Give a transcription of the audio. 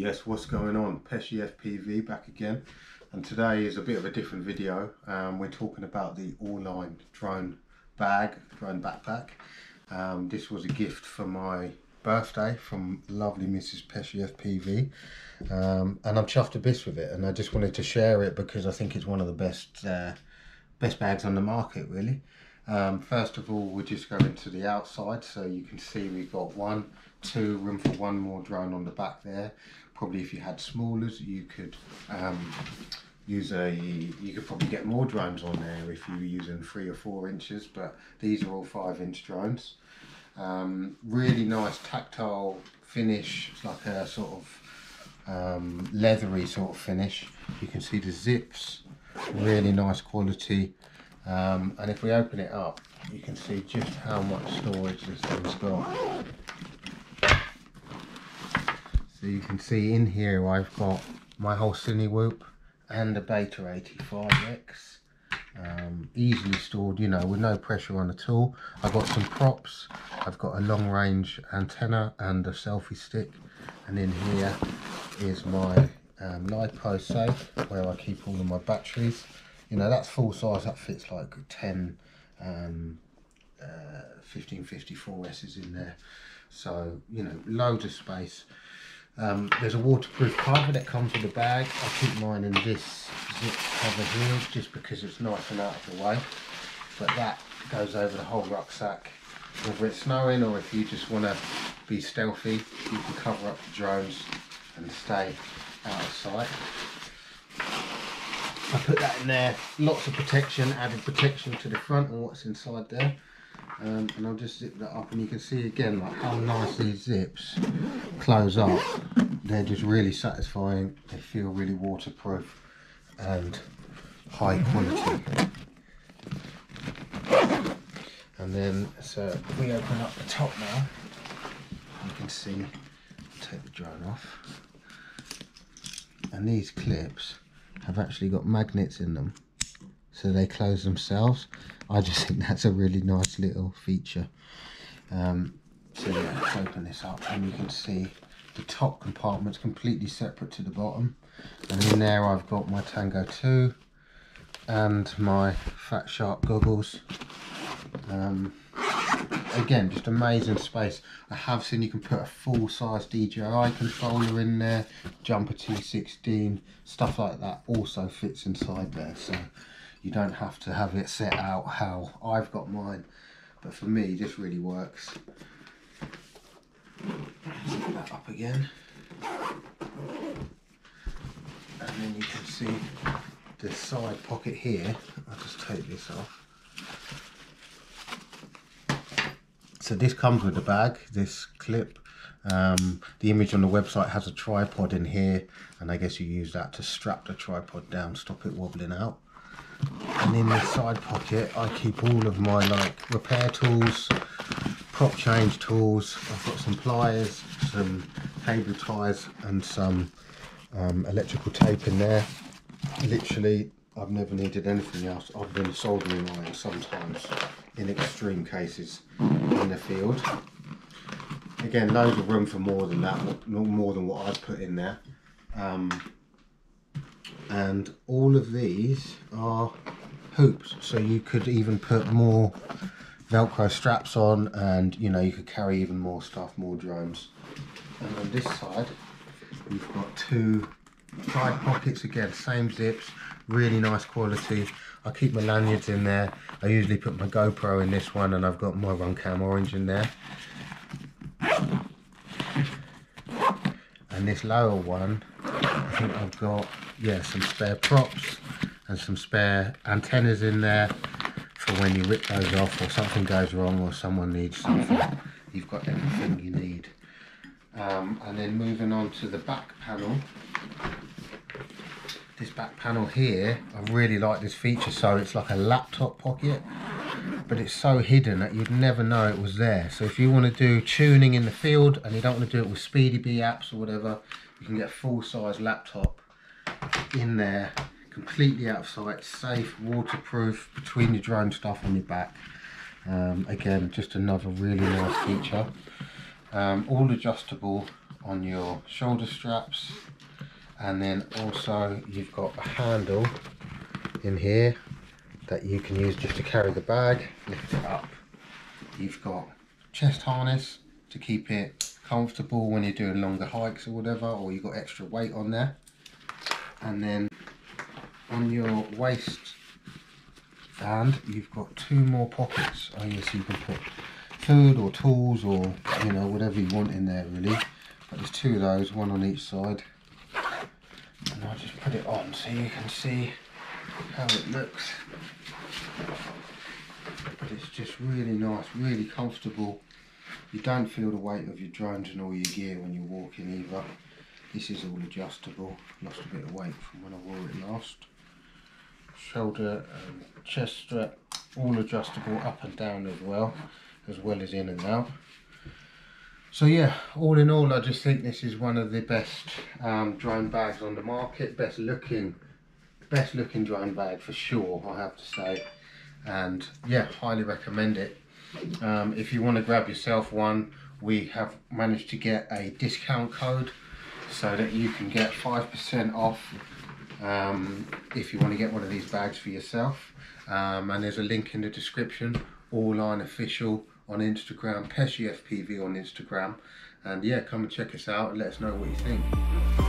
Yes, what's going on? Pesci FPV back again, and today is a bit of a different video. We're talking about the AuLine drone backpack. This was a gift for my birthday from lovely Mrs. Pesci FPV, and I'm chuffed to bits with it, and I just wanted to share it because I think it's one of the best bags on the market, really. First of all, we're just going to the outside, so you can see we've got room for one more drone on the back there. Probably if you had smallers, you could you could probably get more drones on there if you were using 3 or 4 inches, but these are all 5-inch drones. Really nice tactile finish. It's like a sort of leathery sort of finish. You can see the zips, really nice quality. And if we open it up, you can see just how much storage this thing's got. So you can see in here I've got my whole Cine Whoop and the Beta 85X, easily stored, you know, with no pressure on at all. I've got some props. I've got a long range antenna and a selfie stick, and in here is my LiPo safe where I keep all of my batteries. You know, that's full size, that fits like 10 1554S's in there, so you know, loads of space. There's a waterproof cover that comes with the bag. I keep mine in this zip cover here just because it's nice and out of the way, but that goes over the whole rucksack. Whether it's snowing or if you just want to be stealthy, you can cover up the drones and stay out of sight. I put that in there, lots of protection, added protection to the front and what's inside there. And I'll just zip that up, and you can see again like how nice these zips close up. They're just really satisfying. They feel really waterproof and high quality. And then, so if we open up the top now, you can see, take the drone off, and these clips have actually got magnets in them, so they close themselves. I just think that's a really nice little feature. So yeah, let's open this up, and you can see the top compartment's completely separate to the bottom, and in there I've got my Tango 2 and my Fat Shark goggles. Again, just amazing space. I have seen you can put a full-size DJI controller in there, Jumper T16, stuff like that also fits inside there, so you don't have to have it set out how I've got mine, but for me this really works. Zip that up again, and then you can see the side pocket here. I'll just take this off. So this comes with the bag, this clip. The image on the website has a tripod in here, and I guess you use that to strap the tripod down, stop it wobbling out. And in this side pocket I keep all of my like repair tools, prop change tools. I've got some pliers, some cable ties and some electrical tape in there. Literally I've never needed anything else other than soldering iron sometimes in extreme cases in the field. Again, loads of room for more than that, more than what I've put in there. And all of these are hoops, so you could even put more Velcro straps on, and you know, you could carry even more stuff, more drones. And on this side we've got 2 side pockets, again same zips, really nice quality. I keep my lanyards in there. I usually put my GoPro in this one, and I've got my Runcam Orange in there. And this lower one, I think I've got, yeah, some spare props and some spare antennas in there for when you rip those off or something goes wrong or someone needs something. You've got everything you need. And then moving on to the back panel. This back panel here, I really like this feature. So it's like a laptop pocket, but it's so hidden that you'd never know it was there. So if you want to do tuning in the field and you don't want to do it with Speedy Bee apps or whatever, you can get a full-size laptop in there, completely out of sight, safe, waterproof, between your drone stuff on your back. Again, just another really nice feature. All adjustable on your shoulder straps, and then also you've got a handle in here that you can use just to carry the bag, lift it up. You've got chest harness to keep it comfortable when you're doing longer hikes or whatever, or you've got extra weight on there. And then on your waist band, you've got 2 more pockets. Oh yes, you can put food or tools or, you know, whatever you want in there really. But there's 2 of those, one on each side. And I'll just put it on so you can see how it looks. But it's just really nice, really comfortable. You don't feel the weight of your drones and all your gear when you're walking either. This is all adjustable. Lost a bit of weight from when I wore it last. Shoulder and chest strap, all adjustable up and down as well as in and out. So yeah, all in all, I just think this is one of the best drone bags on the market. Best looking drone bag for sure, I have to say. And yeah, highly recommend it. If you want to grab yourself one, we have managed to get a discount code so that you can get 5% off if you want to get one of these bags for yourself. And there's a link in the description. AuLine Official on Instagram, AuLine FPV on Instagram. And yeah, come and check us out and let us know what you think.